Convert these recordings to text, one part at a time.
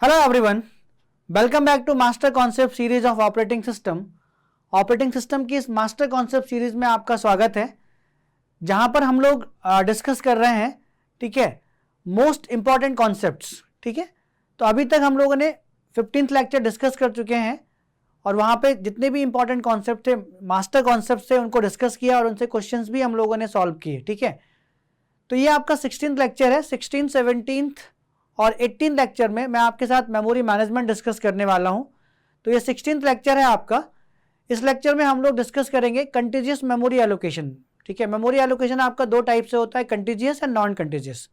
Hello everyone, welcome back to master concept series of operating system. Operating system की इस master concept series में आपका स्वागत है, जहां पर हम लोग डिस्कस कर रहे हैं, ठीक है, मोस्ट इंपॉर्टेंट कॉन्सेप्ट्स। ठीक है, तो अभी तक हम लोगों ने 15th लेक्चर डिस्कस कर चुके हैं और वहां पे जितने भी इंपॉर्टेंट कॉन्सेप्ट थे, मास्टर कॉन्सेप्ट थे, उनको डिस्कस किया और उनसे क्वेश्चंस भी हम लोगों ने सॉल्व किए। ठीक है, तो ये आपका 16th लेक्चर है। 16th, 17th और 18th लेक्चर में मैं आपके साथ मेमोरी मैनेजमेंट डिस्कस करने वाला हूं। तो ये 16th लेक्चर है आपका। इस लेक्चर में हम लोग डिस्कस करेंगे कंटीजियस मेमोरी एलोकेशन। ठीक है, मेमोरी एलोकेशन आपका दो टाइप से होता है, कंटीजियस एंड नॉन कंटीजियस।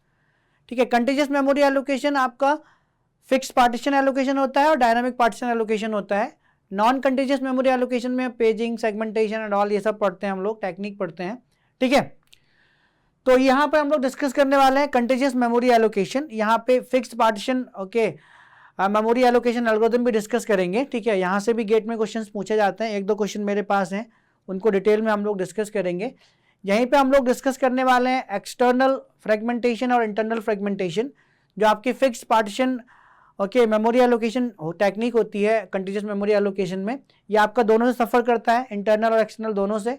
ठीक है, कंटीजियस मेमोरी एलोकेशन आपका फिक्स पार्टीशन एलोकेशन होता है और डायनामिक पार्टीशन एलोकेशन होता है। नॉन कंटीजियस मेमोरी एलोकेशन में पेजिंग, सेगमेंटेशन एंड ऑल ये सब पढ़ते हैं हम लोग, टेक्निक पढ़ते हैं। ठीक है, तो यहाँ पे हम लोग डिस्कस करने वाले हैं कंटीजियस मेमोरी एलोकेशन। यहाँ पे fixed partition memory allocation algorithm भी डिस्कस करेंगे। ठीक है, यहाँ से भी गेट में क्वेश्चंस पूछे जाते हैं, एक दो क्वेश्चन मेरे पास हैं, उनको डिटेल में हम लोग डिस्कस करेंगे। यहीं पे हम लोग डिस्कस करने वाले हैं एक्सटर्नल फ्रेगमेंटेशन और इंटरनल फ्रेगमेंटेशन, जो आपकी fixed partition memory allocation technique होती है कंटीजियस मेमोरी एलोकेशन में। ये आपका दोनों से सफ़र करता है, इंटरनल और एक्सटर्नल दोनों से।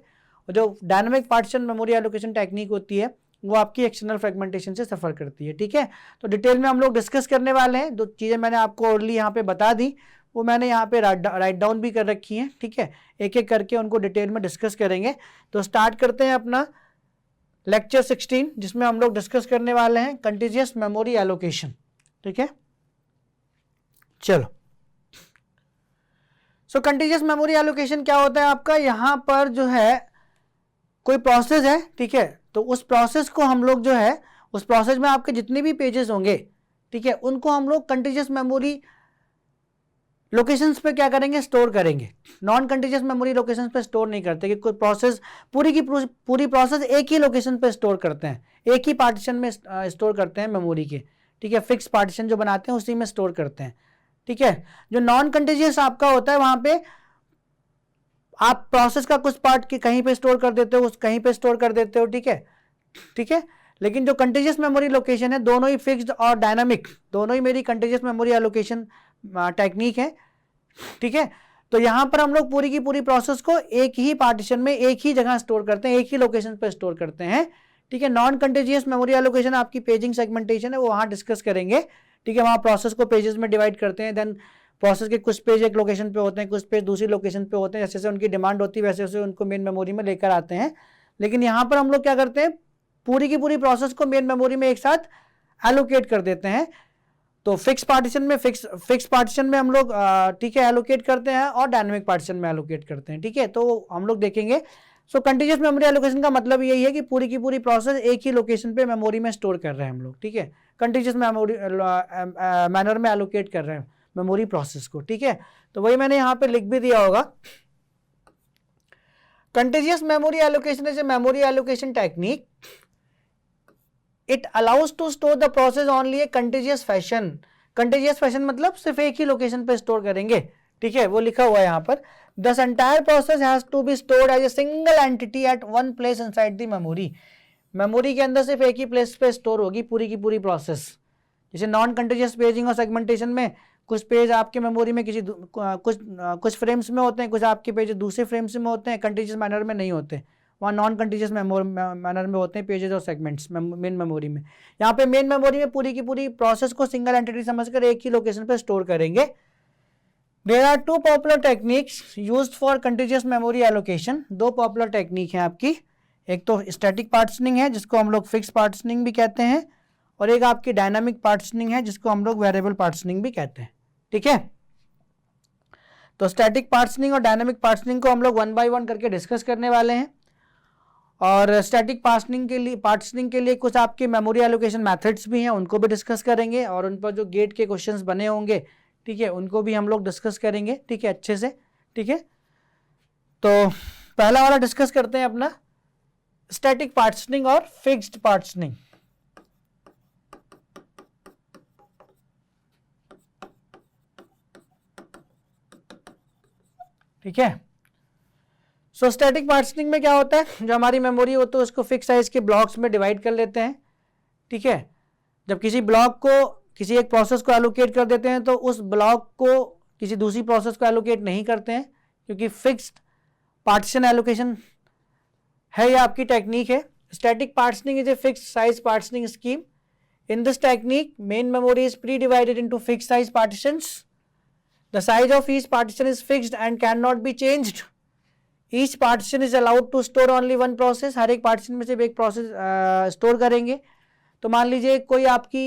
और जो dynamic partition memory allocation technique होती है वो आपकी एक्सटर्नल फ्रेगमेंटेशन से सफ़र करती है। ठीक है, तो डिटेल में हम लोग डिस्कस करने वाले हैं। दो चीज़ें मैंने आपको ऑलरेडी यहाँ पे बता दी, वो मैंने यहाँ पे राइट डाउन भी कर रखी हैं। ठीक है, एक एक करके उनको डिटेल में डिस्कस करेंगे। तो स्टार्ट करते हैं अपना लेक्चर 16, जिसमें हम लोग डिस्कस करने वाले हैं कंटीजियस मेमोरी एलोकेशन। ठीक है, चलो। सो कंटीजियस मेमोरी एलोकेशन क्या होता है आपका, यहाँ पर जो है कोई प्रोसेस है, ठीक है, तो उस प्रोसेस को हम लोग जो है, उस प्रोसेस में आपके जितने भी पेजेस होंगे, ठीक है, उनको हम लोग कंटीजियस मेमोरी लोकेशंस पे क्या करेंगे, स्टोर करेंगे। नॉन कंटीजियस मेमोरी लोकेशंस पे स्टोर नहीं करते कि कोई प्रोसेस पूरी की पूरी प्रोसेस एक ही लोकेशन पे स्टोर करते हैं, एक ही पार्टीशन में स्टोर करते हैं मेमोरी के। ठीक है, फिक्स पार्टीशन जो बनाते हैं उसी में स्टोर करते हैं। ठीक है, जो नॉन कंटीजियस आपका होता है, वहां पे आप प्रोसेस का कुछ पार्ट की कहीं पे स्टोर कर देते हो, उस कहीं पे स्टोर कर देते हो। ठीक है, ठीक है, लेकिन जो कंटीजियस मेमोरी लोकेशन है, दोनों ही फिक्स्ड और डायनामिक, दोनों ही मेरी कंटीजियस मेमोरी एलोकेशन टेक्निक है। ठीक है, तो यहां पर हम लोग पूरी की पूरी प्रोसेस को एक ही पार्टीशन में एक ही जगह स्टोर करते हैं, एक ही लोकेशन पे स्टोर करते हैं। ठीक है, नॉन कंटीजियस मेमोरी एलोकेशन आपकी पेजिंग सेगमेंटेशन है, वो वहां डिस्कस करेंगे। ठीक है, वहां प्रोसेस को पेजेस में डिवाइड करते हैं, देन प्रोसेस के कुछ पेज एक लोकेशन पे होते हैं, कुछ पेज दूसरी लोकेशन पे होते हैं, जैसे जैसे उनकी डिमांड होती है वैसे वैसे उनको मेन मेमोरी में लेकर आते हैं। लेकिन यहाँ पर हम लोग क्या करते हैं, पूरी की पूरी प्रोसेस को मेन मेमोरी में एक साथ एलोकेट कर देते हैं। तो फिक्स पार्टीशन में हम लोग ठीक है एलोकेट करते हैं और डायनामिक पार्टीशन में एलोकेट करते हैं। ठीक है, तो हम लोग देखेंगे। सो कंटीजियस मेमोरी एलोकेशन का मतलब यही है कि पूरी की पूरी प्रोसेस एक ही लोकेशन पे मेमोरी में स्टोर कर रहे हैं हम लोग। ठीक है, कंटीजियस मेमोरी मैनर में एलोकेट कर रहे हैं मेमोरी प्रोसेस को। ठीक है, तो वही मैंने यहाँ पे लिख भी दिया होगा। Contiguous memory allocation is a memory allocation technique, it allows to store the process only a contiguous fashion. Contiguous fashion मतलब सिर्फ एक ही लोकेशन पे स्टोर करेंगे। ठीक है, वो लिखा हुआ है यहाँ पर, this entire process has to be stored as a single entity at one place inside the memory. Memory के अंदर सिर्फ एक ही प्लेस पे स्टोर होगी पूरी की पूरी प्रोसेस। जैसे नॉन कंटीजियस पेजिंग और सेगमेंटेशन में कुछ पेज आपके मेमोरी में किसी कुछ फ्रेम्स में होते हैं, कुछ आपके पेज दूसरे फ्रेम्स में होते हैं, कंटीजियस मैनर में नहीं होते, वहाँ नॉन कंटीजियस मैनर में होते हैं पेजेस और सेगमेंट्स मेन मेमोरी में। यहाँ पे मेन मेमोरी में पूरी की पूरी प्रोसेस को सिंगल एंटिटी समझकर एक ही लोकेशन पे स्टोर करेंगे। There are two popular techniques used for contiguous memory allocation. दो पॉपुलर टेक्निक है आपकी, एक तो स्टैटिक पार्टीशनिंग है जिसको हम लोग फिक्स पार्टीशनिंग भी कहते हैं, और एक आपकी डायनामिक पार्टीशनिंग है जिसको हम लोग वेरिएबल पार्टीशनिंग भी कहते हैं। ठीक है, तो स्टैटिक पार्टीशनिंग और डायनामिक पार्टीशनिंग को हम लोग वन बाय वन करके डिस्कस करने वाले हैं। और स्टैटिक पार्टीशनिंग के लिए कुछ आपके मेमोरी एलोकेशन मेथड्स भी हैं, उनको भी डिस्कस करेंगे, और उन पर जो गेट के क्वेश्चंस बने होंगे, ठीक है, उनको भी हम लोग डिस्कस करेंगे। ठीक है, अच्छे से। ठीक है, तो पहला वाला डिस्कस करते हैं अपना स्टैटिक पार्टीशनिंग और फिक्स्ड पार्टीशनिंग। ठीक है, सो स्टैटिक पार्टीशनिंग में क्या होता है, जो हमारी मेमोरी होती है उसको फिक्स साइज के ब्लॉक्स में डिवाइड कर लेते हैं। ठीक है, जब किसी ब्लॉक को किसी एक प्रोसेस को एलोकेट कर देते हैं तो उस ब्लॉक को किसी दूसरी प्रोसेस को एलोकेट नहीं करते हैं, क्योंकि फिक्स्ड पार्टीशन एलोकेशन है, ये आपकी टेक्निक है। Static partitioning is a fixed size partitioning scheme. In this technique, main memory is pre-divided into fixed size partitions. The size of each partition is fixed and cannot be changed. Each partition is allowed to store only one process. हर एक partition में सिर्फ एक process store करेंगे। तो मान लीजिए कोई आपकी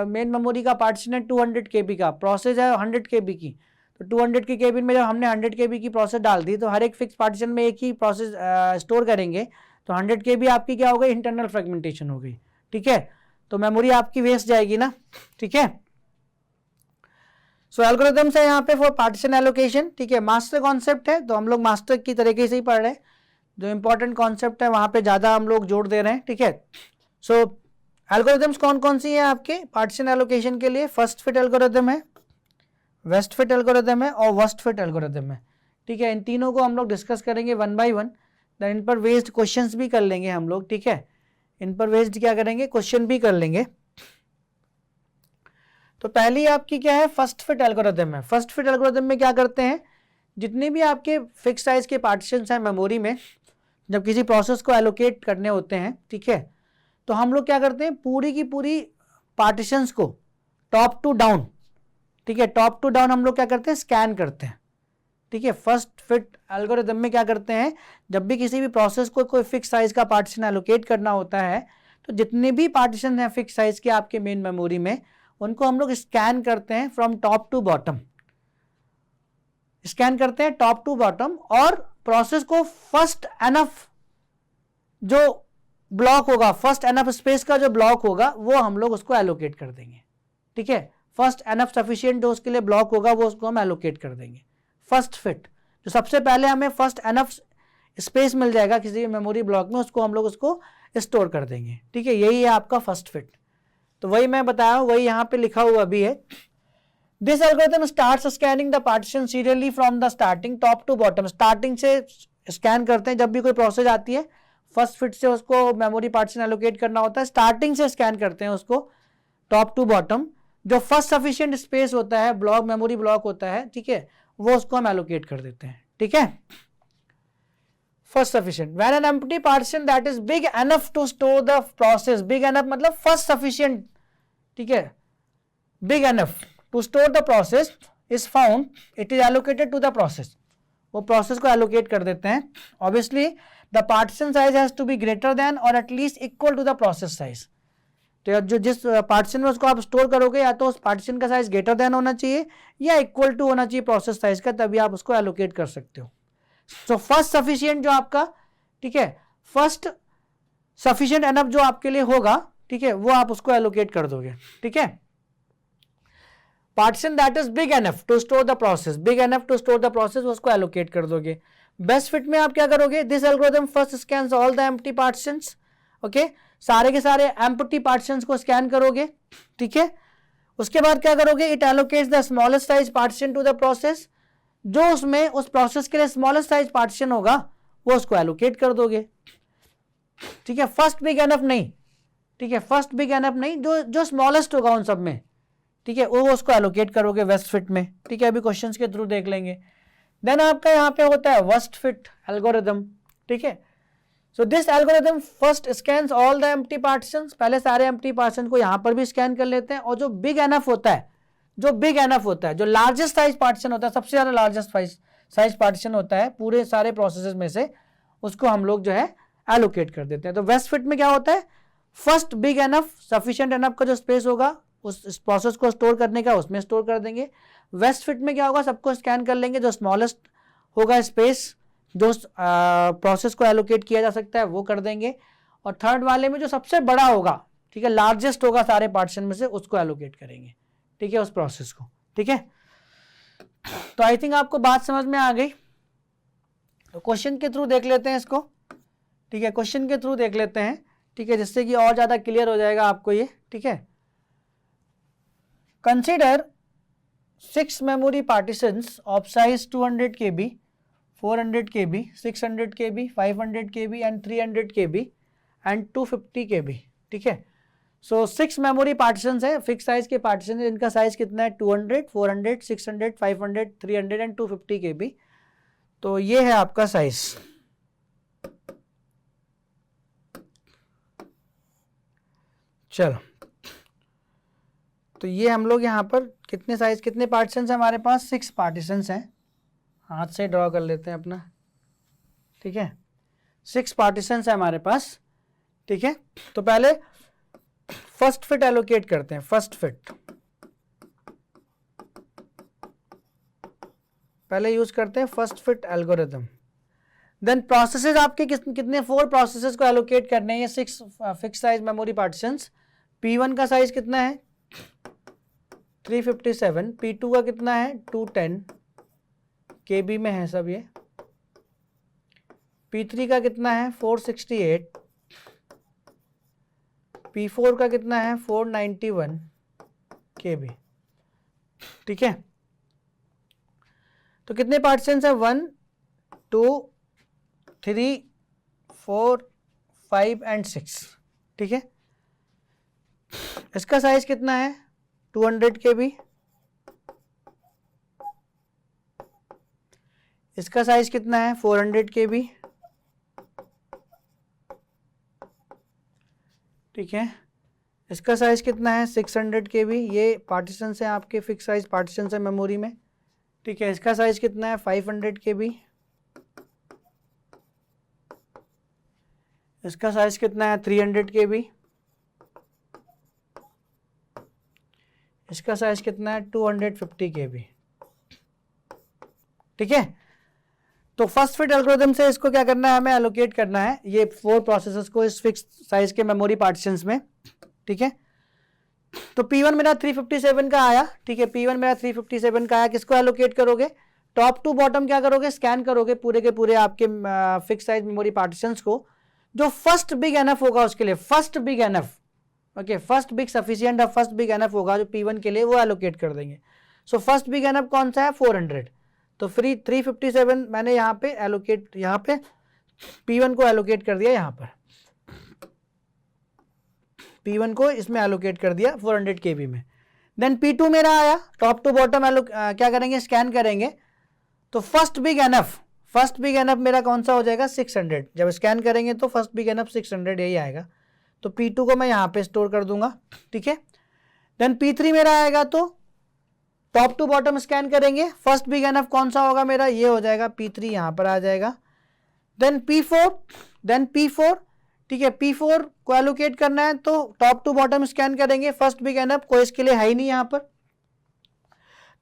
मेन मेमोरी का पार्टीशन है 200 KB का, प्रोसेस है 100 KB की, तो 200 की केबी में जब हमने 100 KB की प्रोसेस डाल दी तो हर एक फिक्स पार्टीशन में एक ही प्रोसेस स्टोर करेंगे, तो 100 KB आपकी क्या हो गई, इंटरनल फ्रेगमेंटेशन हो गई। ठीक है, तो मेमोरी आपकी वेस्ट जाएगी ना। ठीक है, सो एल्गोरिथम्स है यहाँ पे फॉर पार्टीशन एलोकेशन। ठीक है, मास्टर कॉन्सेप्ट है तो हम लोग मास्टर की तरीके से ही पढ़ रहे हैं, जो इंपॉर्टेंट कॉन्सेप्ट है वहाँ पे ज़्यादा हम लोग जोड़ दे रहे हैं। ठीक है, सो एल्गोरिथम्स कौन कौन सी हैं आपके पार्टीशन एलोकेशन के लिए? फर्स्ट फिट एल्गोरिथम है, वेस्ट फिट एल्गोरिथम है और वर्स्ट फिट एल्गोरिथम है। ठीक है, इन तीनों को हम लोग डिस्कस करेंगे one by one, then in पर बेस्ड क्वेश्चंस भी कर लेंगे हम लोग। ठीक है, इन पर बेस्ड क्या करेंगे, क्वेश्चन भी कर लेंगे। तो पहली आपकी क्या है, फर्स्ट फिट एल्गोरिथम है। फर्स्ट फिट एल्गोरिथम में क्या करते हैं, जितने भी आपके फिक्स साइज के पार्टीशंस हैं मेमोरी में, जब किसी प्रोसेस को एलोकेट करने होते हैं, ठीक है, तो हम लोग क्या करते हैं, पूरी की पूरी पार्टीशंस को टॉप टू डाउन, ठीक है, टॉप टू डाउन हम लोग क्या करते हैं, स्कैन करते हैं। ठीक है, फर्स्ट फिट एल्गोरिथम में क्या करते हैं, जब भी किसी भी प्रोसेस को कोई फिक्स साइज का पार्टीशन एलोकेट करना होता है, तो जितने भी पार्टीशन हैं फिक्स साइज के आपके मेन मेमोरी में, उनको हम लोग स्कैन करते हैं from top to bottom, scan करते हैं टॉप टू बॉटम, और प्रोसेस को फर्स्ट एनफ जो ब्लॉक होगा, फर्स्ट एनफ स्पेस का जो ब्लॉक होगा वो हम लोग उसको एलोकेट कर देंगे। ठीक है, फर्स्ट एनफ सफिशिएंट जो उसके लिए ब्लॉक होगा वो उसको हम एलोकेट कर देंगे। फर्स्ट फिट, जो सबसे पहले हमें फर्स्ट एनफ स्पेस मिल जाएगा किसी भी मेमोरी ब्लॉक में, उसको हम लोग उसको स्टोर कर देंगे। ठीक है, यही है आपका फर्स्ट फिट। तो वही मैं बताया हूँ, वही यहाँ पे लिखा हुआ भी है। This algorithm starts scanning the partition serially from the starting top to bottom. Starting से स्कैन करते हैं, जब भी कोई प्रोसेस आती है फर्स्ट फिट से उसको मेमोरी पार्टीशन एलोकेट करना होता है, स्टार्टिंग से स्कैन करते हैं उसको टॉप टू बॉटम। जो फर्स्ट सफिशिएंट स्पेस होता है, ब्लॉक मेमोरी ब्लॉक होता है, ठीक है, वो उसको हम एलोकेट कर देते हैं। ठीक है, first sufficient when an empty partition that is big enough to store the process, big enough मतलब फर्स्ट सफिशिएंट, ठीक है, big enough to store the process is found, it is allocated to the process, वो process को allocate कर देते हैं। Obviously the partition size has to be greater than और at least equal to the process size. तो जो जिस partition में उसको आप स्टोर करोगे, या तो उस पार्टीशन का साइज ग्रेटर देन होना चाहिए या इक्वल टू होना चाहिए प्रोसेस साइज का, तभी आप उसको एलोकेट कर सकते हो। सो फर्स्ट सफिशिएंट जो आपका, ठीक है, फर्स्ट सफिशिएंट एनफ जो आपके लिए होगा, ठीक है, वो आप उसको एलोकेट कर दोगे। ठीक है, partition that is big enough to store the process, big enough to store the process, उसको एलोकेट कर दोगे। बेस्ट फिट में आप क्या करोगे, this algorithm first scans all the empty partitions, okay, सारे के सारे एम्प्टी पार्टीशंस को स्कैन करोगे। ठीक है, उसके बाद क्या करोगे, it allocates the smallest size partition to the process, जो उसमें उस प्रोसेस के लिए स्मॉलेस्ट साइज पार्टीशन होगा वो उसको एलोकेट कर दोगे। ठीक है, फर्स्ट बिग एनफ नहीं, ठीक है, फर्स्ट बिग एनफ नहीं, जो स्मॉलेस्ट होगा उन सब में, ठीक है, वो उसको एलोकेट करोगे वेस्ट फिट में। ठीक है, अभी क्वेश्चंस के थ्रू देख लेंगे। देन आपका यहाँ पे होता है वर्स्ट फिट एल्गोरिथम। ठीक है, so this algorithm first scans all the empty partitions, पहले सारे एम्प्टी पार्टीशन को यहाँ पर भी स्कैन कर लेते हैं, और जो बिग एनफ होता है, जो बिग एनफ होता है, जो लार्जेस्ट साइज पार्टीशन होता है, सबसे ज्यादा लार्जेस्ट साइज पार्टीशन होता है पूरे सारे प्रोसेसेस में से, उसको हम लोग जो है एलोकेट कर देते हैं। तो वेस्ट फिट में क्या होता है, first big enough sufficient enough का जो स्पेस होगा उस प्रोसेस को स्टोर करने का, उसमें स्टोर कर देंगे। वेस्ट फिट में क्या होगा, सबको स्कैन कर लेंगे, जो स्मॉलेस्ट होगा स्पेस जो प्रोसेस को एलोकेट किया जा सकता है वो कर देंगे, और थर्ड वाले में जो सबसे बड़ा होगा, ठीक है, लार्जेस्ट होगा सारे पार्टीशन में से, उसको एलोकेट करेंगे। ठीक है, उस प्रोसेस को। ठीक है, तो आई थिंक आपको बात समझ में आ गई। तो क्वेश्चन के थ्रू देख लेते हैं इसको। ठीक है, क्वेश्चन के थ्रू देख लेते हैं, ठीक है, जिससे कि और ज्यादा क्लियर हो जाएगा आपको ये। ठीक है, consider 6 memory partitions of size 200 KB, 400 KB, 600 KB, 500 KB and 300 KB and 250 KB. ठीक है, सो 6 मेमोरी पार्टीशंस है, फिक्स साइज के पार्टीशन है, इनका साइज कितना है 200, 400, 600, 500, 300 एंड 250 KB। तो ये है आपका साइज। चलो, तो ये हम लोग यहाँ पर कितने साइज, कितने पार्टीशंस है हमारे पास, 6 पार्टीशंस हैं। हाथ से ड्रॉ कर लेते हैं अपना, ठीक है। 6 पार्टीशंस है हमारे पास, ठीक है। तो पहले फर्स्ट फिट एलोकेट करते हैं, फर्स्ट फिट पहले यूज करते हैं, first fit algorithm. Then processes आपके कितने 4 प्रोसेसेस को एलोकेट करने हैं, ये 6 fix size memory partitions. P1 का साइज कितना है 357, P2 का कितना है 210 KB में है सब ये, P3 का कितना है 468, P4 का कितना है 491 KB, ठीक है। तो कितने पार्टीशंस है 1 2 3 4 5 एंड 6, ठीक है। इसका साइज कितना है 200 KB, इसका साइज कितना है 400 KB, ठीक है। इसका साइज कितना है 600 KB। ये पार्टीशंस हैं आपके, फिक्स साइज पार्टीशंस है मेमोरी में, ठीक है। इसका साइज कितना है 500 KB, इसका साइज कितना है 300 KB, इसका साइज कितना है 250 KB, ठीक है। तो फर्स्ट फिट एल्गोरिथम से इसको क्या करना है, हमें एलोकेट करना है ये 4 प्रोसेसर्स को इस फिक्स साइज के मेमोरी पार्टीशंस में, ठीक है। तो P1 मेरा 357 का आया, ठीक है। P1 मेरा 357 का आया, किसको एलोकेट करोगे, टॉप टू बॉटम क्या करोगे, स्कैन करोगे पूरे के पूरे आपके फिक्स साइज मेमोरी पार्टीशंस को। जो फर्स्ट बिग एनफ होगा उसके लिए, first big enough, okay, first big sufficient और फर्स्ट बिग एनफ होगा जो P1 के लिए, वो एलोकेट कर देंगे। सो फर्स्ट बिग एनफ कौन सा है 400, तो 357 मैंने यहाँ पे एलोकेट, यहाँ पे P1 को एलोकेट कर दिया, यहाँ पर P1 को इसमें एलोकेट कर दिया 400 KB में। देन P2 मेरा आया, टॉप टू बॉटम क्या करेंगे, स्कैन करेंगे। तो फर्स्ट बिग एनफ मेरा कौन सा हो जाएगा 600, जब स्कैन करेंगे तो फर्स्ट बिग एनफ 600 यही आएगा। तो P2 को मैं यहाँ पे स्टोर कर दूंगा, ठीक है। देन P3 मेरा आएगा, तो टॉप टू बॉटम स्कैन करेंगे, फर्स्ट बिग एनफ कौन सा होगा मेरा, ये हो जाएगा P3, यहाँ पर आ जाएगा। देन P4, ठीक है। P4 को एलोकेट करना है तो टॉप टू बॉटम स्कैन करेंगे, फर्स्ट बिग एनफ कोई इसके लिए है ही नहीं यहाँ पर,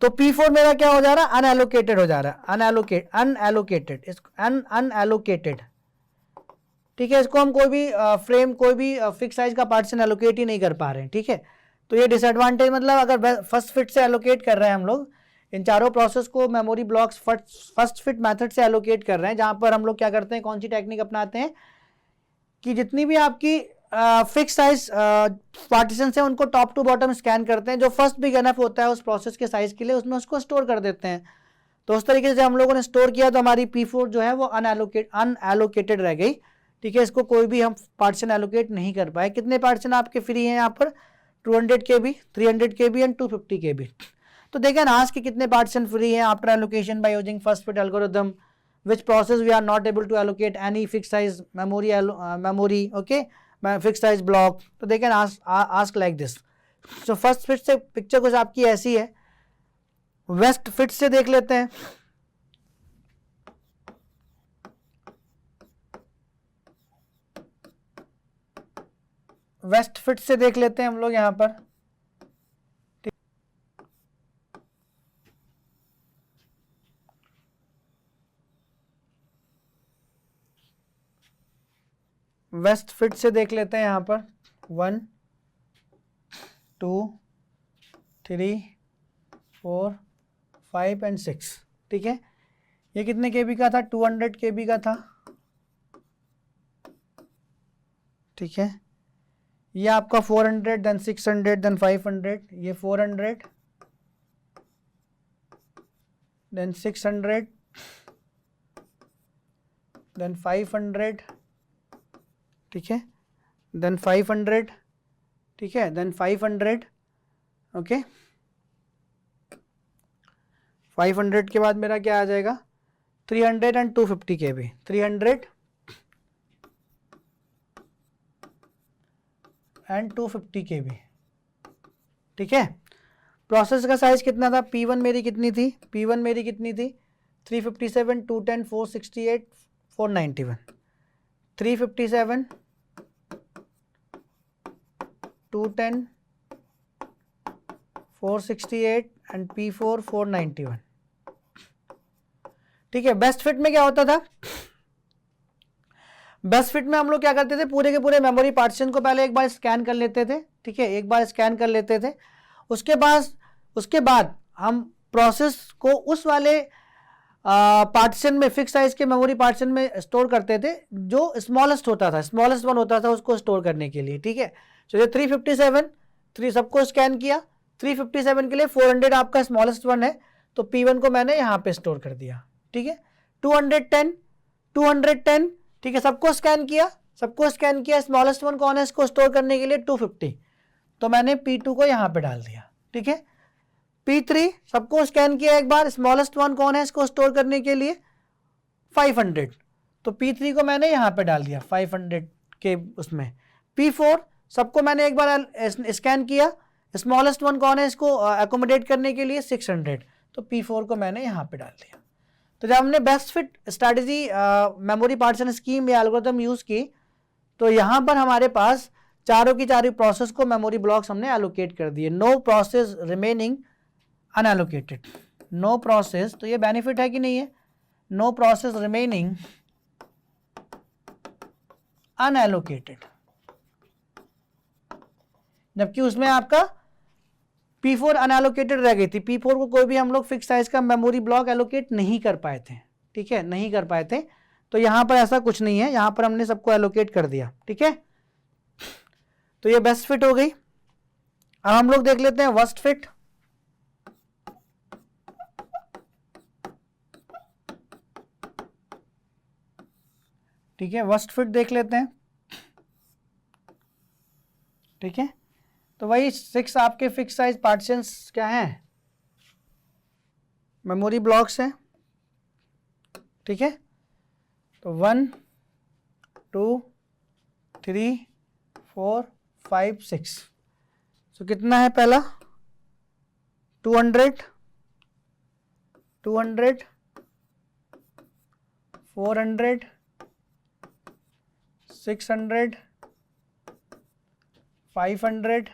तो P4 मेरा क्या हो जा रहा है, अनएलोकेटेड हो जा रहा है, अनएलोकेटेड, ठीक है। इसको हम कोई भी फ्रेम, कोई भी फिक्स साइज का पार्टीशन एलोकेट ही नहीं कर पा रहे हैं, ठीक है। तो ये डिसएडवांटेज, मतलब अगर फर्स्ट फिट से एलोकेट कर रहे हैं हम लोग, इन चारों प्रोसेस को memory blocks first fit method से एलोकेट कर रहे हैं, जहां पर हम लोग क्या करते हैं, कौन सी टेक्निक अपनाते हैं कि जितनी भी आपकी फिक्स साइज पार्टीशन है उनको टॉप टू बॉटम स्कैन करते हैं, जो फर्स्ट बिग एनफ होता है उस प्रोसेस के साइज के लिए, उसमें उसको स्टोर कर देते हैं। तो उस तरीके से हम लोगों ने स्टोर किया तो हमारी P4 जो है वो अनएलोकेटेड रह गई, ठीक है। इसको कोई भी हम पार्टीशन एलोकेट नहीं कर पाए। कितने पार्टीशन आपके फ्री हैं यहाँ पर 200 KB, 300 KB एंड 250 KB। तो देखें आज के कितने पार्टीशन फ्री हैं after allocation by using first fit algorithm, which process we are not able to allocate any fixed size memory, okay, fixed size block. तो they can ask like this. So first fit से picture कुछ आपकी ऐसी है। Waste fit से देख लेते हैं। वेस्ट फिट से देख लेते हैं हम लोग यहाँ पर। वेस्ट फिट से देख लेते हैं यहाँ पर 1 2 3 4 5 एंड 6, ठीक है। ये कितने KB का था 200 KB का था, ठीक है। ये आपका 400, देन 600, देन 500, ये 400, देन 600, देन 500, ठीक है, देन 500, ठीक है, देन 500, ओके 500 के बाद मेरा क्या आ जाएगा 300 एंड 250 KB, 300 एंड 250 KB, ठीक है। प्रोसेस का साइज कितना था, P1 मेरी कितनी थी, P1 मेरी कितनी थी 357, 210, 468, 491, 357, 210, 468 एंड P4 491, ठीक है। बेस्ट फिट में क्या होता था, बेस्ट फिट में हम लोग क्या करते थे, पूरे के पूरे मेमोरी पार्टीशन को पहले एक बार स्कैन कर लेते थे, ठीक है, एक बार स्कैन कर लेते थे। उसके बाद हम प्रोसेस को उस वाले पार्टीशन में, फिक्स साइज के मेमोरी पार्टीशन में स्टोर करते थे जो स्मॉलेस्ट होता था, स्मॉलेस्ट वन होता था उसको स्टोर करने के लिए, ठीक है। चलिए 357 सबको स्कैन किया, 357 के लिए 400 आपका स्मॉलेस्ट वन है, तो P1 को मैंने यहाँ पे स्टोर कर दिया, ठीक है। 210, ठीक है, सबको स्कैन किया, स्मॉलेस्ट वन कौन है इसको स्टोर करने के लिए 250, तो मैंने P2 को यहाँ पे डाल दिया, ठीक है। P3 सबको स्कैन किया एक बार, स्मॉलेस्ट वन कौन है इसको स्टोर करने के लिए 500, तो P3 को मैंने यहाँ पे डाल दिया 500 के उसमें। P4 सबको मैंने एक बार स्कैन किया, स्मॉलेस्ट वन कौन है इसको एकोमोडेट करने के लिए 600, तो P4 को मैंने यहाँ पे डाल दिया। तो जब हमने best fit strategy memory partition scheme या एल्गोरिथम यूज़ की, तो यहाँ पर हमारे पास चारों की चारों प्रोसेस को मेमोरी ब्लॉक्स हमने एलोकेट कर दिए, no process remaining unallocated, no process, तो ये बेनिफिट है कि नहीं है, नो प्रोसेस रिमेनिंग अनएलोकेटेड, जबकि उसमें आपका P4 अनएलोकेटेड रह गई थी, P4 को कोई भी हम लोग फिक्स साइज का मेमोरी ब्लॉक एलोकेट नहीं कर पाए थे, ठीक है, नहीं कर पाए थे। तो यहाँ पर ऐसा कुछ नहीं है, यहाँ पर हमने सबको एलोकेट कर दिया, ठीक है। तो ये बेस्ट फिट हो गई। अब हम लोग देख लेते हैं वर्स्ट फिट। ठीक है, वर्स्ट फिट देख लेते हैं, ठीक है। तो वही 6 आपके फिक्स साइज पार्टीशंस क्या हैं, मेमोरी ब्लॉक्स हैं, ठीक है। तो 1 2 3 4 5 6, तो कितना है पहला 200 400 600 500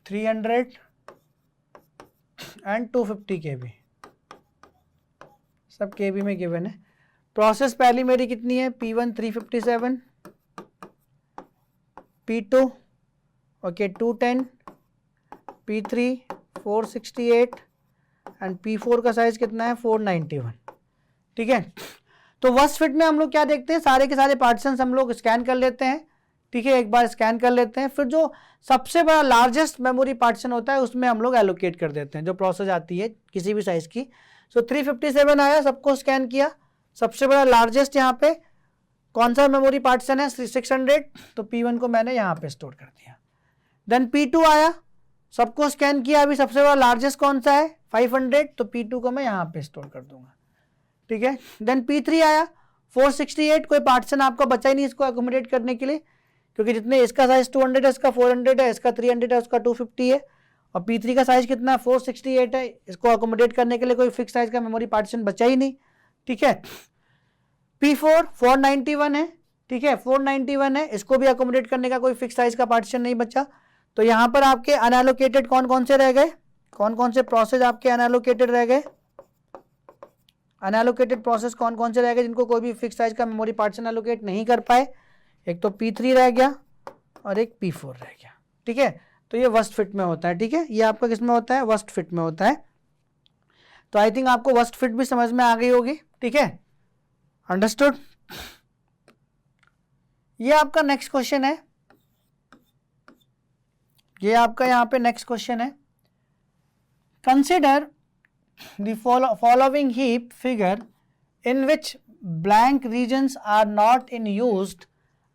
300 एंड 250 KB, सब KB में गिवन है। प्रोसेस पहली मेरी कितनी है, P1 357, P2 okay 210, P3 468 and P4 का साइज कितना है 491, ठीक है। तो वर्स्ट फिट में हम लोग क्या देखते हैं, सारे के सारे पार्टीशंस हम लोग स्कैन कर लेते हैं, ठीक है, एक बार स्कैन कर लेते हैं, फिर जो सबसे बड़ा लार्जेस्ट मेमोरी पार्टीशन होता है उसमें हम लोग एलोकेट कर देते हैं, जो प्रोसेस आती है किसी भी साइज की। सो 357 आया, सबको स्कैन किया, सबसे बड़ा लार्जेस्ट यहाँ पे कौन सा मेमोरी पार्टीशन है 600, तो P1 को मैंने यहाँ पे स्टोर कर दिया। देन P2 आया, सबको स्कैन किया, अभी सबसे बड़ा लार्जेस्ट कौन सा है 500, तो P2 को मैं यहाँ पे स्टोर कर दूंगा, ठीक है। देन P3 आया 468, कोई पार्टीशन आपका बचा ही नहीं इसको एकोमोडेट करने के लिए, क्योंकि जितने इसका साइज 200 है, इसका 400 है, इसका 300 है, उसका 250 है, और P3 का साइज कितना है 468 है, इसको अकोमोडेट करने के लिए कोई फिक्स साइज का मेमोरी पार्टीशन बचा ही नहीं, ठीक है। P4 491 है, ठीक है, 491 है, इसको भी अकोमोडेट करने का कोई फिक्स साइज का पार्टीशन नहीं बचा। तो यहाँ पर आपके अनएलोकेटेड कौन कौन से रह गए, कौन कौन से प्रोसेस आपके अनएलोकेटेड रह गए, अनएलोकेटेड प्रोसेस कौन कौन से रह गए जिनको कोई भी फिक्स साइज का मेमोरी पार्टीशन एलोकेट नहीं कर पाए, एक तो P3 रह गया और एक P4 रह गया, ठीक है। तो ये वर्स्ट फिट में होता है, ठीक है, ये आपका किस में होता है, वर्स्ट फिट में होता है। तो आई थिंक आपको वर्स्ट फिट भी समझ में आ गई होगी, ठीक है, अंडरस्टूड। ये आपका नेक्स्ट क्वेश्चन है, ये आपका यहाँ पे नेक्स्ट क्वेश्चन है, consider the following heap figure in which blank regions are not in used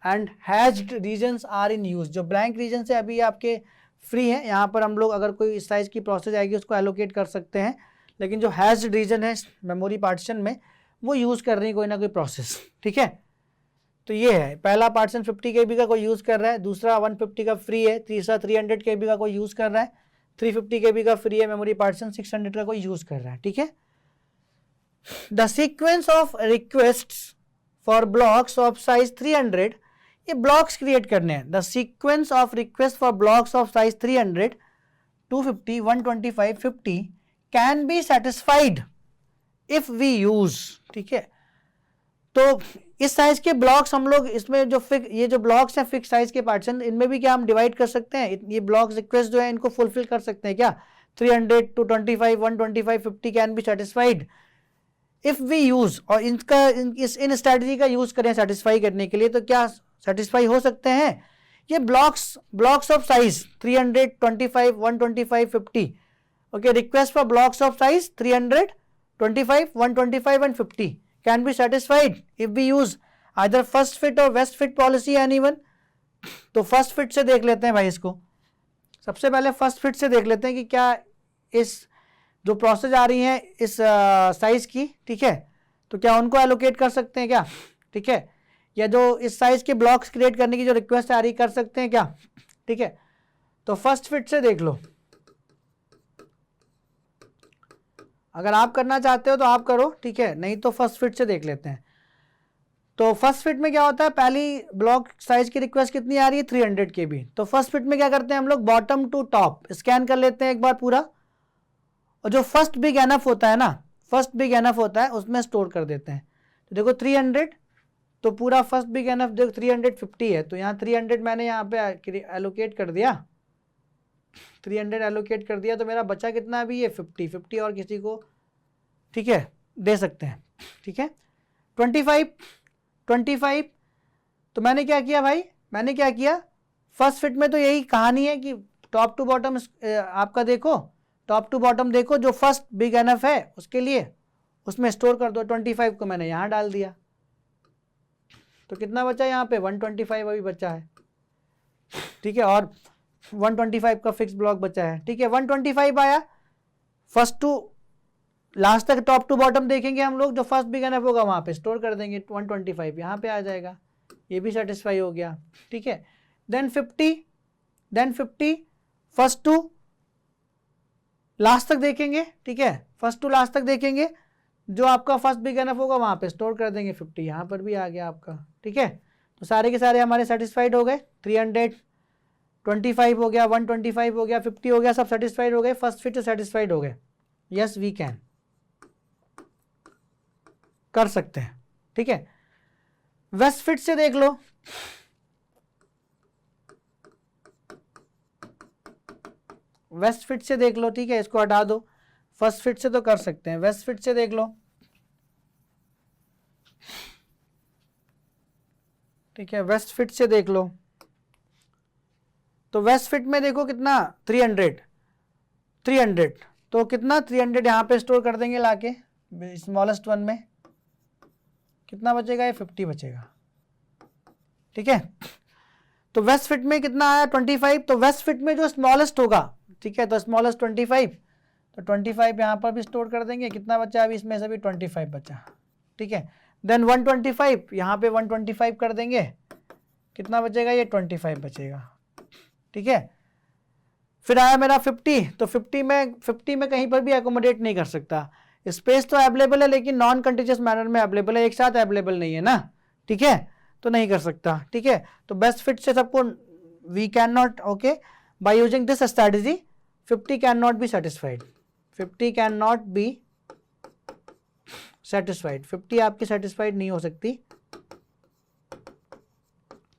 and hatched regions are in use. जो ब्लैंक रीजन है अभी आपके फ्री है, यहाँ पर हम लोग अगर कोई इस साइज की प्रोसेस आएगी उसको एलोकेट कर सकते हैं, लेकिन जो हैज्ड रीजन है मेमोरी पार्टीशन में वो यूज़ कर रही है कोई ना कोई प्रोसेस। ठीक है, तो ये है पहला पार्टीशन 50 KB का कोई यूज़ कर रहा है, दूसरा 150 का फ्री है, तीसरा 300 KB का कोई यूज़ कर रहा है, 350 KB का फ्री है मेमोरी पार्टीशन, 600 का कोई यूज़ कर रहा है। ठीक है, the sequence of requests for blocks of size 300, ये ब्लॉक्स क्रिएट करने हैं। The sequence of request for blocks of size 300, 250, 125, 50 can be satisfied if we use. ठीक है, तो इस साइज के ब्लॉक्स हम लोग इसमें जो ये जो ब्लॉक्स हैं फिक्स साइज के पार्टीशन, इनमें भी क्या हम डिवाइड कर सकते हैं, ये ब्लॉक्स रिक्वेस्ट जो है इनको फुलफिल कर सकते हैं क्या। 300, 225, 125, 50 can be satisfied if we use, और इनका इन स्ट्रेटजी का यूज करें सेटिस्फाई करने के लिए, तो क्या सेटिस्फाई हो सकते हैं ये blocks of size 300, 25, 125, 50। Okay, request for blocks of size 300, 25, 125 and 50 can be satisfied if we use either first fit और वेस्ट फिट पॉलिसी एनीवन। तो फर्स्ट फिट से देख लेते हैं भाई, इसको सबसे पहले फर्स्ट फिट से देख लेते हैं कि क्या इस जो प्रोसेस आ रही है इस साइज की, ठीक है, तो क्या उनको एलोकेट कर सकते हैं क्या। ठीक है, या जो इस साइज के ब्लॉक्स क्रिएट करने की जो रिक्वेस्ट आ रही कर सकते हैं क्या। ठीक है, तो फर्स्ट फिट से देख लो, अगर आप करना चाहते हो तो आप करो, ठीक है, नहीं तो फर्स्ट फिट से देख लेते हैं। तो फर्स्ट फिट में क्या होता है, पहली ब्लॉक साइज की रिक्वेस्ट कितनी आ रही है 300 KB। तो फर्स्ट फिट में क्या करते हैं हम लोग, बॉटम टू टॉप स्कैन कर लेते हैं एक बार पूरा, और जो फर्स्ट बिग एनफ होता है ना, फर्स्ट बिग एनफ होता है उसमें स्टोर कर देते हैं। तो देखो 300, तो पूरा फर्स्ट बिग एनफ देखो 350 है, तो यहाँ 300 मैंने यहाँ पे एलोकेट कर दिया, 300 एलोकेट कर दिया, तो मेरा बचा कितना अभी ये 50 और किसी को, ठीक है, दे सकते हैं। ठीक है, 25, तो मैंने क्या किया भाई, मैंने क्या किया फर्स्ट फिट में, तो यही कहानी है कि टॉप टू बॉटम आपका देखो, टॉप टू बॉटम देखो, जो फर्स्ट बिग एनफ है उसके लिए उसमें स्टोर कर दो। 25 को मैंने यहाँ डाल दिया, तो कितना बचा यहाँ पे 125 अभी बचा है। ठीक है, और 125 का फिक्स ब्लॉक बचा है। ठीक है, 125 आया, फर्स्ट टू लास्ट तक टॉप टू बॉटम देखेंगे हम लोग, जो फर्स्ट बिग एनफ होगा वहाँ पे स्टोर कर देंगे, 125 यहाँ पे आ जाएगा, ये भी सेटिस्फाई हो गया। ठीक है, देन 50 फर्स्ट टू लास्ट तक देखेंगे। ठीक है, फर्स्ट टू लास्ट तक देखेंगे, जो आपका फर्स्ट बिग एनफ होगा वहाँ पे स्टोर कर देंगे, 50 यहाँ पर भी आ गया आपका। ठीक है, तो सारे के सारे हमारे सेटिस्फाइड हो गए, 300, 25 हो गया, 125 हो गया, 50 हो गया, सब सेटिस्फाइड हो गए, फर्स्ट फिट से सेटिस्फाइड हो गए। यस वी कैन कर सकते हैं। ठीक है, वेस्ट फिट से देख लो, वेस्ट फिट से देख लो। ठीक है, इसको हटा दो, फर्स्ट फिट से तो कर सकते हैं, वेस्ट फिट से देख लो। ठीक है, वेस्ट फिट से देख लो, तो वेस्ट फिट में देखो कितना 300, तो कितना 300 यहाँ पे स्टोर कर देंगे लाके स्मॉलेस्ट वन में, कितना बचेगा ये 50 बचेगा। ठीक है, तो वेस्ट फिट में कितना आया 25, तो वेस्ट फिट में जो स्मॉलेस्ट होगा, ठीक है, तो स्मॉलेस्ट 25, तो 25 यहाँ पर भी स्टोर कर देंगे, कितना बचा अभी इसमें से भी 25 बचा। ठीक है, देन 125 यहाँ पे 125 कर देंगे, कितना बचेगा ये 25 बचेगा। ठीक है, फिर आया मेरा 50, तो 50 में कहीं पर भी एकोमोडेट नहीं कर सकता, स्पेस तो अवेलेबल है लेकिन नॉन कंटिन्यूअस मैनर में अवेलेबल है, एक साथ अवेलेबल नहीं है ना। ठीक है, तो नहीं कर सकता। ठीक है, तो बेस्ट फिट से सबको we can not, okay, by using this strategy 50 can not be satisfied, 50 can not be satisfied, 50 आपकी सेटिस्फाइड नहीं हो सकती।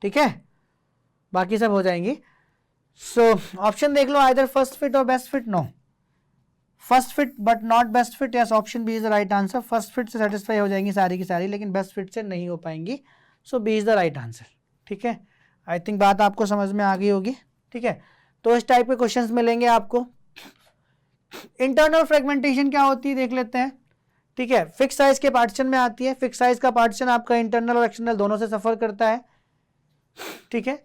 ठीक है, बाकी सब हो जाएंगी। सो ऑप्शन देख लो, आइदर फर्स्ट फिट और best fit. No, first fit but not best fit. Yes, option B is the right answer. First fit से सेटिस्फाई हो जाएंगी सारी की सारी, लेकिन बेस्ट फिट से नहीं हो पाएंगी, so B is the right answer. ठीक है, आई थिंक बात आपको समझ में आ गई होगी। ठीक है, तो इस टाइप के क्वेश्चंस मिलेंगे आपको। इंटरनल फ्रेगमेंटेशन क्या होती है देख लेते हैं। ठीक है, फिक्स साइज के पार्टीशन में आती है, फिक्स साइज का पार्टीशन आपका इंटरनल और एक्सटर्नल दोनों से सफर करता है। ठीक है।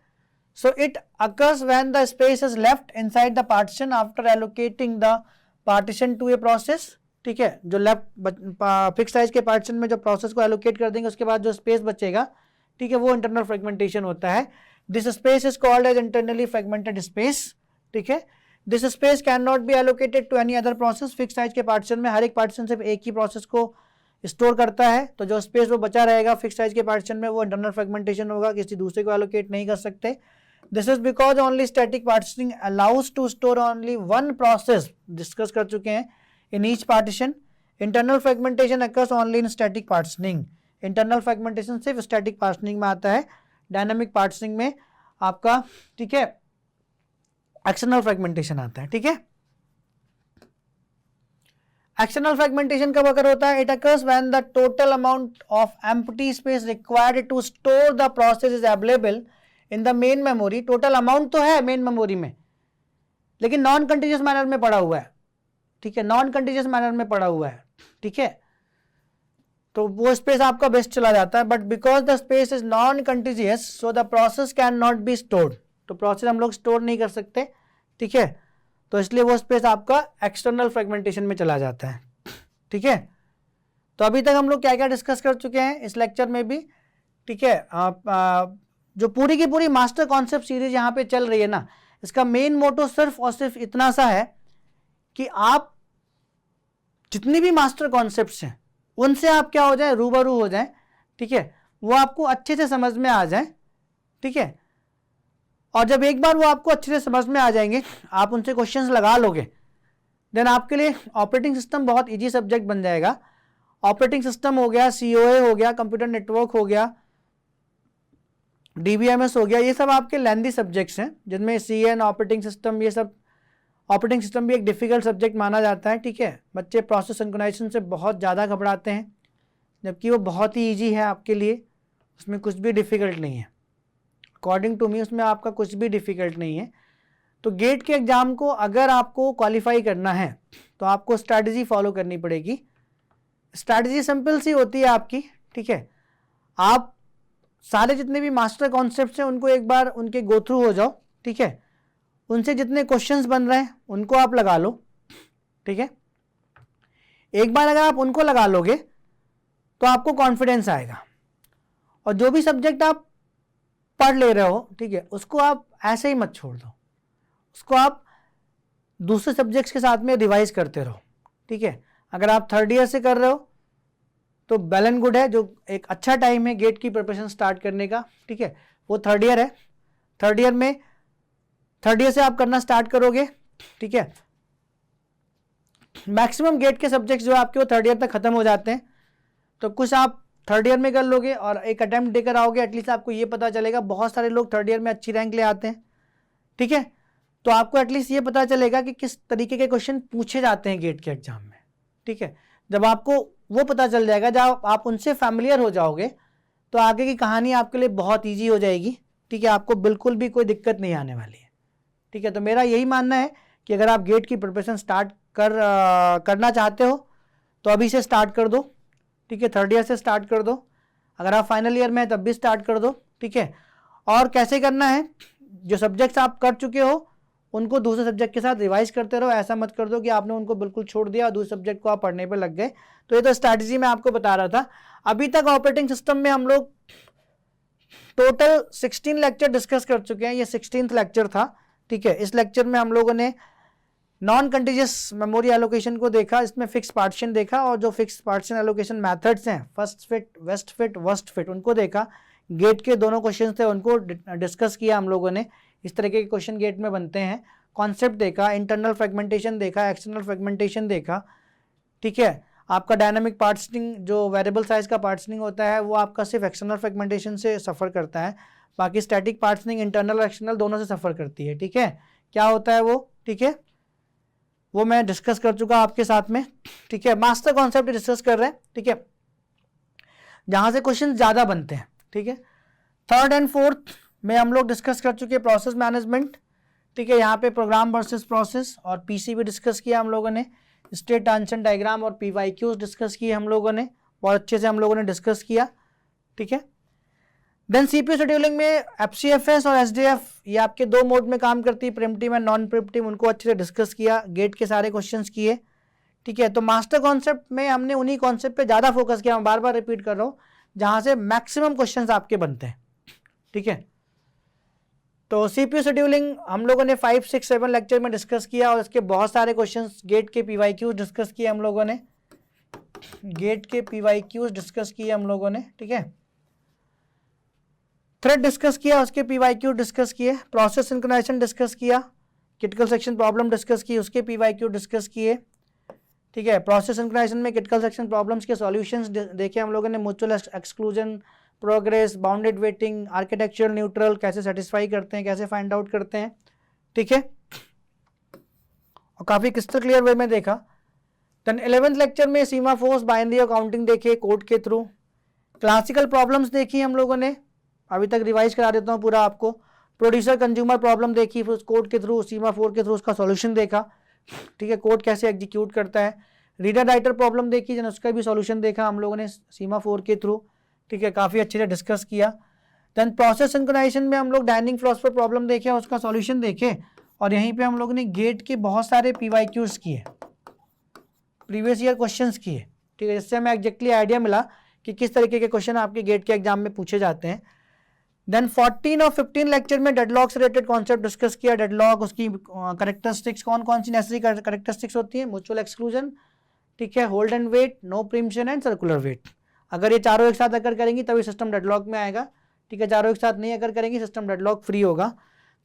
So it occurs when the space is left inside the partition after allocating the partition to a process. ठीक है, जो लेफ्ट फिक्स साइज के पार्टीशन में जो प्रोसेस को एलोकेट कर देंगे उसके बाद जो स्पेस बचेगा, ठीक है, वो इंटरनल फ्रेगमेंटेशन होता है। This space is called as internally fragmented space. ठीक है, this space can not be allocated to any other process. Fix size के पार्टीशन में हर एक पार्टीशन सिर्फ एक ही प्रोसेस को स्टोर करता है, तो जो स्पेस वो बचा रहेगा फिक्स साइज के पार्टीशन में वो इंटरनल फ्रेगमेंटेशन होगा, किसी दूसरे को एलोकेट नहीं कर सकते। This is because only static partitioning allows to store only one process, discuss कर चुके हैं, in each partition. Internal fragmentation occurs only in static partitioning. Internal fragmentation सिर्फ स्टैटिक पार्टीशनिंग में आता है, डायनामिक पार्टीशनिंग में आपका, ठीक है, एक्सटर्नल फ्रेगमेंटेशन आता है। ठीक है, एक्सटर्नल फ्रेगमेंटेशन कब अगर होता है? It occurs when the total amount of empty space required to store the process is available in the main memory. Total amount तो है मेन मेमोरी में, लेकिन नॉन कंटीन्यूअस मैनर में पड़ा हुआ है। ठीक है, नॉन कंटीन्यूअस मैनर में पड़ा हुआ है। ठीक है, तो वो स्पेस आपका बेस्ट चला जाता है, but because the space is non continuous so the process can not be stored. तो प्रोसेस हम लोग स्टोर नहीं कर सकते। ठीक है, तो इसलिए वो स्पेस आपका एक्सटर्नल फ्रेगमेंटेशन में चला जाता है। ठीक है, तो अभी तक हम लोग क्या क्या डिस्कस कर चुके हैं इस लेक्चर में भी। ठीक है, जो पूरी की पूरी मास्टर कॉन्सेप्ट सीरीज यहाँ पे चल रही है ना, इसका मेन मोटो सिर्फ और सिर्फ इतना सा है कि आप जितनी भी मास्टर कॉन्सेप्ट्स हैं उनसे आप क्या हो जाए, रूबरू हो जाए। ठीक है, वो आपको अच्छे से समझ में आ जाए। ठीक है, और जब एक बार वो आपको अच्छे से समझ में आ जाएंगे, आप उनसे क्वेश्चंस लगा लोगे, देन आपके लिए ऑपरेटिंग सिस्टम बहुत इजी सब्जेक्ट बन जाएगा। ऑपरेटिंग सिस्टम हो गया, सीओए हो गया, कंप्यूटर नेटवर्क हो गया, डीबीएमएस हो गया, ये सब आपके लेंथी सब्जेक्ट्स हैं, जिनमें सीएन, ऑपरेटिंग सिस्टम, ये सब। ऑपरेटिंग सिस्टम भी एक डिफिकल्ट सब्जेक्ट माना जाता है। ठीक है, बच्चे प्रोसेस सिंक्रोनाइजेशन से बहुत ज़्यादा घबराते हैं, जबकि वो बहुत ही ईजी है आपके लिए, उसमें कुछ भी डिफिकल्ट नहीं है। अकॉर्डिंग टू मी उसमें आपका कुछ भी डिफिकल्ट नहीं है। तो गेट के एग्जाम को अगर आपको क्वालिफाई करना है तो आपको स्ट्रैटेजी फॉलो करनी पड़ेगी। स्ट्रैटेजी सिंपल सी होती है आपकी। ठीक है, आप सारे जितने भी मास्टर कॉन्सेप्ट्स हैं उनको एक बार उनके गो थ्रू हो जाओ। ठीक है, उनसे जितने क्वेश्चंस बन रहे हैं उनको आप लगा लो। ठीक है, एक बार अगर आप उनको लगा लोगे तो आपको कॉन्फिडेंस आएगा, और जो भी सब्जेक्ट आप पढ़ ले रहे हो, ठीक है, उसको आप ऐसे ही मत छोड़ दो, उसको आप दूसरे सब्जेक्ट्स के साथ में रिवाइज करते रहो। ठीक है, अगर आप थर्ड ईयर से कर रहे हो तो वेल एंड गुड है, जो एक अच्छा टाइम है गेट की प्रिपरेशन स्टार्ट करने का। ठीक है, वो थर्ड ईयर है, थर्ड ईयर से आप करना स्टार्ट करोगे। ठीक है, मैक्सिमम गेट के सब्जेक्ट्स जो आपके वो थर्ड ईयर तक खत्म हो जाते हैं, तो कुछ आप थर्ड ईयर में कर लोगे और एक अटेम्प्ट देकर आओगे, एटलीस्ट आपको ये पता चलेगा। बहुत सारे लोग थर्ड ईयर में अच्छी रैंक ले आते हैं। ठीक है, तो आपको एटलीस्ट ये पता चलेगा कि किस तरीके के क्वेश्चन पूछे जाते हैं गेट के एग्जाम में। ठीक है, जब आपको वो पता चल जाएगा, जब आप उनसे फैमिलियर हो जाओगे, तो आगे की कहानी आपके लिए बहुत ईजी हो जाएगी। ठीक है, आपको बिल्कुल भी कोई दिक्कत नहीं आने वाली है। ठीक है, तो मेरा यही मानना है कि अगर आप गेट की प्रिपरेशन स्टार्ट करना चाहते हो तो अभी से स्टार्ट कर दो। ठीक है, थर्ड ईयर से स्टार्ट कर दो, अगर आप फाइनल ईयर में है तब भी स्टार्ट कर दो। ठीक है, और कैसे करना है, जो सब्जेक्ट्स आप कर चुके हो उनको दूसरे सब्जेक्ट के साथ रिवाइज करते रहो। ऐसा मत कर दो कि आपने उनको बिल्कुल छोड़ दिया और दूसरे सब्जेक्ट को आप पढ़ने पे लग गए। तो ये तो स्ट्रैटेजी मैं आपको बता रहा था। अभी तक ऑपरेटिंग सिस्टम में हम लोग टोटल 16 लेक्चर डिस्कस कर चुके हैं, ये 16th लेक्चर था। ठीक है, इस लेक्चर में हम लोगों ने नॉन कंटीजियस मेमोरी एलोकेशन को देखा, इसमें फिक्स पार्टीशन देखा, और जो फिक्स पार्टीशन एलोकेशन मेथड्स हैं, first fit, best fit, worst fit, उनको देखा। गेट के दोनों क्वेश्चन थे उनको डिस्कस किया हम लोगों ने, इस तरीके के क्वेश्चन गेट में बनते हैं। कॉन्सेप्ट देखा, इंटरनल फ्रेगमेंटेशन देखा, एक्सटर्नल फ्रेगमेंटेशन देखा। ठीक है, आपका डायनामिक पार्टीशनिंग, जो वेरिएबल साइज का पार्टीशनिंग होता है, वो आपका सिर्फ एक्सटर्नल फ्रेगमेंटेशन से सफ़र करता है। बाकी स्टैटिक पार्टीशनिंग इंटरनल और एक्सटर्नल दोनों से सफ़र करती है। ठीक है, क्या होता है वो, ठीक है, वो मैं डिस्कस कर चुका आपके साथ में। ठीक है, मास्टर कॉन्सेप्ट डिस्कस कर रहे हैं। ठीक है, जहां से क्वेश्चन ज़्यादा बनते हैं। ठीक है, थर्ड एंड फोर्थ में हम लोग डिस्कस कर चुके हैं प्रोसेस मैनेजमेंट। ठीक है, यहाँ पे प्रोग्राम वर्सेस प्रोसेस और पीसीबी डिस्कस किया हम लोगों ने, स्टेट ट्रांजिशन डायग्राम और पीवाईक्यूज डिस्कस किए हम लोगों ने, बहुत अच्छे से हम लोगों ने डिस्कस किया। ठीक है, देन सीपीयू शेड्यूलिंग में एफसीएफएस और एसडीएफ ये आपके दो मोड में काम करती है, प्रिमिटिव एंड नॉन प्रिमिटिव, उनको अच्छे से डिस्कस किया, गेट के सारे क्वेश्चंस किए, ठीक है। तो मास्टर कॉन्सेप्ट में हमने उन्हीं कॉन्सेप्ट पे ज़्यादा फोकस किया, मैं बार बार रिपीट कर रहा हूँ, जहाँ से मैक्सिमम क्वेश्चंस आपके बनते हैं, ठीक है। तो सीपीयू शेड्यूलिंग हम लोगों ने 5, 6, 7 लेक्चर में डिस्कस किया और इसके बहुत सारे क्वेश्चंस गेट के पीवाईक्यूज डिस्कस किए हम लोगों ने, गेट के पीवाईक्यूज डिस्कस किए हम लोगों ने, ठीक है। थ्रेड डिस्कस किया, उसके पीवाईक्यू डिस्कस किए, प्रोसेस सिंक्रोनाइजेशन डिस्कस किया, क्रिटिकल सेक्शन प्रॉब्लम डिस्कस की, उसके पीवाईक्यू डिस्कस किए, ठीक है। प्रोसेस सिंक्रोनाइजेशन में क्रिटिकल सेक्शन प्रॉब्लम्स के सॉल्यूशंस देखे हम लोगों ने, mutual exclusion, progress, bounded waiting, architectural neutral कैसे सेटिस्फाई करते हैं, कैसे फाइंड आउट करते हैं, ठीक है, और काफ़ी क्रिस्टल क्लियर वे में देखा। देन 11th लेक्चर में सीमाफोर्स, बाइनरी और काउंटिंग देखे कोड के थ्रू, क्लासिकल प्रॉब्लम्स देखी हम लोगों ने, अभी तक रिवाइज करा देता हूँ पूरा आपको, प्रोड्यूसर कंज्यूमर प्रॉब्लम देखी, फिर उस कोड के थ्रू, सीमाफोर के थ्रू उसका सॉल्यूशन देखा, ठीक है, कोड कैसे एग्जीक्यूट करता है, रीडर राइटर प्रॉब्लम देखी, जन उसका भी सॉल्यूशन देखा हम लोगों ने सीमाफोर के थ्रू, ठीक है, काफ़ी अच्छे से डिस्कस किया। देन प्रोसेस सिंक्रोनाइजेशन में हम लोग डाइनिंग फिलोसफर प्रॉब्लम देखे, उसका सॉल्यूशन देखे, और यहीं पे हम लोगों ने गेट के बहुत सारे पीवाईक्यूज किए, प्रीवियस ईयर क्वेश्चंस किए, ठीक है, जिससे हमें एग्जैक्टली आइडिया मिला कि किस तरीके के क्वेश्चन आपके गेट के एग्जाम में पूछे जाते हैं। देन 14 और 15 लेक्चर में डेडलॉक से रिलेटेड कॉन्सेप्ट डिस्कस किया, डेडलॉक, उसकी करेक्टरिस्टिक्स, कौन कौन सी नेसेसरी करेक्टरिस्टिक्स होती है, म्यूचुअल एक्सक्लूजन, ठीक है, hold and wait, no preemption and circular wait. अगर ये चारों एक साथ अगर करेंगी तभी सिस्टम डेडलॉक में आएगा, ठीक है, चारों एक साथ नहीं अगर करेंगी सिस्टम डेडलॉक फ्री होगा।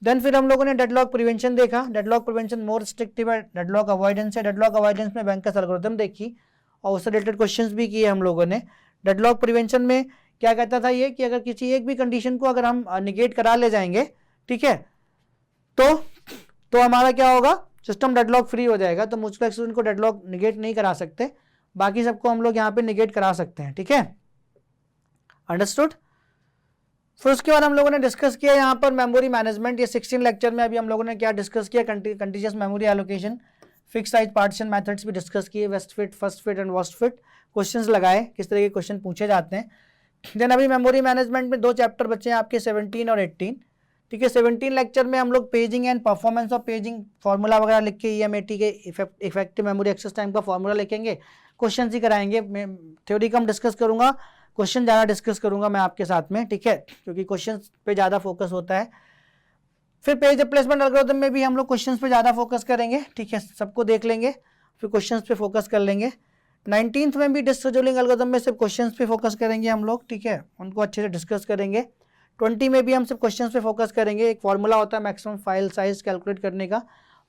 देन फिर हम लोगों ने डेडलॉक प्रिवेंशन देखा, डेडलॉक प्रिवेंशन मोर रिस्ट्रिक्टिव है, डेडलॉक अवॉइडेंस है, डेडलॉक अवॉइडेंस में बैंकर्स एल्गोरिथम देखी और उससे रिलेटेड क्वेश्चंस भी किए हम लोगों ने। डेडलॉक प्रिवेंशन में क्या कहता था ये कि अगर किसी एक भी कंडीशन को अगर हम निगेट करा ले जाएंगे, ठीक है, तो हमारा क्या होगा, सिस्टम डेडलॉक फ्री हो जाएगा। तो म्यूचुअल एक्सक्लूजन को डेडलॉक निगेट नहीं करा सकते, बाकी सबको हम लोग यहाँ पे निगेट करा सकते हैं, ठीक है, अंडरस्टूड। फिर उसके बाद हम लोगों ने डिस्कस किया यहाँ पर मेमोरी मैनेजमेंट, ये 16 लेक्चर में अभी हम लोगों ने क्या डिस्कस किया, continuous memory allocation, fix size partition methods भी डिस्कस किए, best fit, first fit and worst fit, questions लगाए, किस तरह के क्वेश्चन पूछे जाते हैं। देन अभी मेमोरी मैनेजमेंट में 2 चैप्टर बचे हैं आपके, 17 और 18, ठीक है। 17 लेक्चर में हम लोग paging and performance of paging formula वगैरह लिख के EMAT के इफेक्टिव मेमोरी एक्सेस टाइम का फार्मूला लिखेंगे, क्वेश्चन ही कराएंगे, थ्योरी कम डिस्कस करूंगा, क्वेश्चन ज़्यादा डिस्कस करूंगा मैं आपके साथ में, ठीक है, क्योंकि क्वेश्चन पे ज़्यादा फोकस होता है। फिर पेज रिप्लेसमेंट एल्गोरिथम में भी हम लोग क्वेश्चंस पे ज़्यादा फोकस करेंगे, ठीक है, सबको देख लेंगे, फिर क्वेश्चंस पे फोकस कर लेंगे। 19th में भी डिस्क शेड्यूलिंग एल्गोरिथम में सिर्फ क्वेश्चंस पे फोकस करेंगे हम लोग, ठीक है, उनको अच्छे से डिस्कस करेंगे। 20 में भी हम सिर्फ क्वेश्चंस पे फोकस करेंगे, एक फार्मूला होता है मैक्सिमम फाइल साइज कैलकुलेट करने का,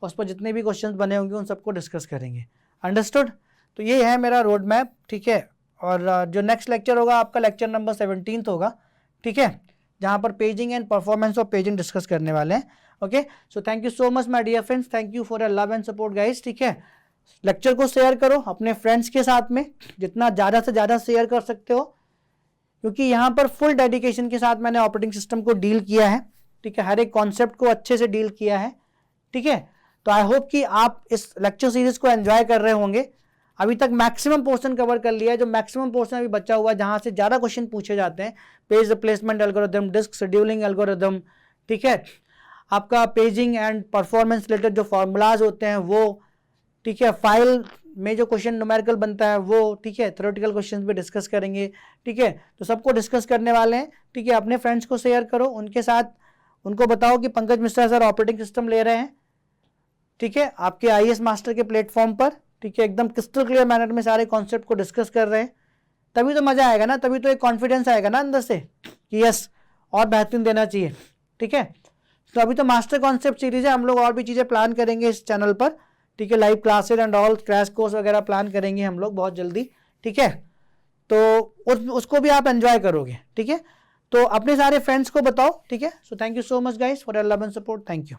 उस पर जितने भी क्वेश्चंस बने होंगे उन सबको डिस्कस करेंगे, अंडरस्टूड। तो ये है मेरा रोड मैप, ठीक है, और जो नेक्स्ट लेक्चर होगा आपका लेक्चर नंबर 17 होगा, ठीक है, जहाँ पर paging and performance of paging discuss करने वाले हैं। Okay, so thank you so much my dear friends, thank you for your love and support guys, ठीक है। लेक्चर को शेयर करो अपने फ्रेंड्स के साथ में, जितना ज़्यादा से ज़्यादा शेयर कर सकते हो, क्योंकि यहाँ पर फुल डेडिकेशन के साथ मैंने ऑपरेटिंग सिस्टम को डील किया है, ठीक है, हर एक कॉन्सेप्ट को अच्छे से डील किया है, ठीक है। तो आई होप कि आप इस लेक्चर सीरीज को एंजॉय कर रहे होंगे। अभी तक मैक्सिमम पोर्शन कवर कर लिया है, जो मैक्सिमम पोर्शन अभी बचा हुआ है जहाँ से ज़्यादा क्वेश्चन पूछे जाते हैं, page replacement algorithm, disk scheduling algorithm, ठीक है, आपका पेजिंग एंड परफॉर्मेंस रिलेटेड जो फॉर्मूलाज होते हैं वो, ठीक है, फाइल में जो क्वेश्चन न्यूमेरिकल बनता है वो, ठीक है, थ्योरेटिकल क्वेश्चंस भी डिस्कस करेंगे, ठीक है, तो सबको डिस्कस करने वाले हैं, ठीक है। अपने फ्रेंड्स को शेयर करो, उनके साथ उनको बताओ कि Pankaj Mishra sir operating system ले रहे हैं, ठीक है, आपके IAS मास्टर के प्लेटफॉर्म पर, ठीक है, एकदम क्रिस्टल क्लियर मैनर में सारे कॉन्सेप्ट को डिस्कस कर रहे हैं, तभी तो मज़ा आएगा ना, तभी तो एक कॉन्फिडेंस आएगा ना अंदर से कि यस और बेहतरीन देना चाहिए, ठीक है। तो अभी तो मास्टर कॉन्सेप्ट सीरीज है, हम लोग और भी चीज़ें प्लान करेंगे इस चैनल पर, ठीक है, live classes and all crash course वगैरह प्लान करेंगे हम लोग बहुत जल्दी, ठीक है, तो उसको भी आप एंजॉय करोगे, ठीक है। तो अपने सारे फ्रेंड्स को बताओ, ठीक है। सो thank you so much guys for your love and support, thank you.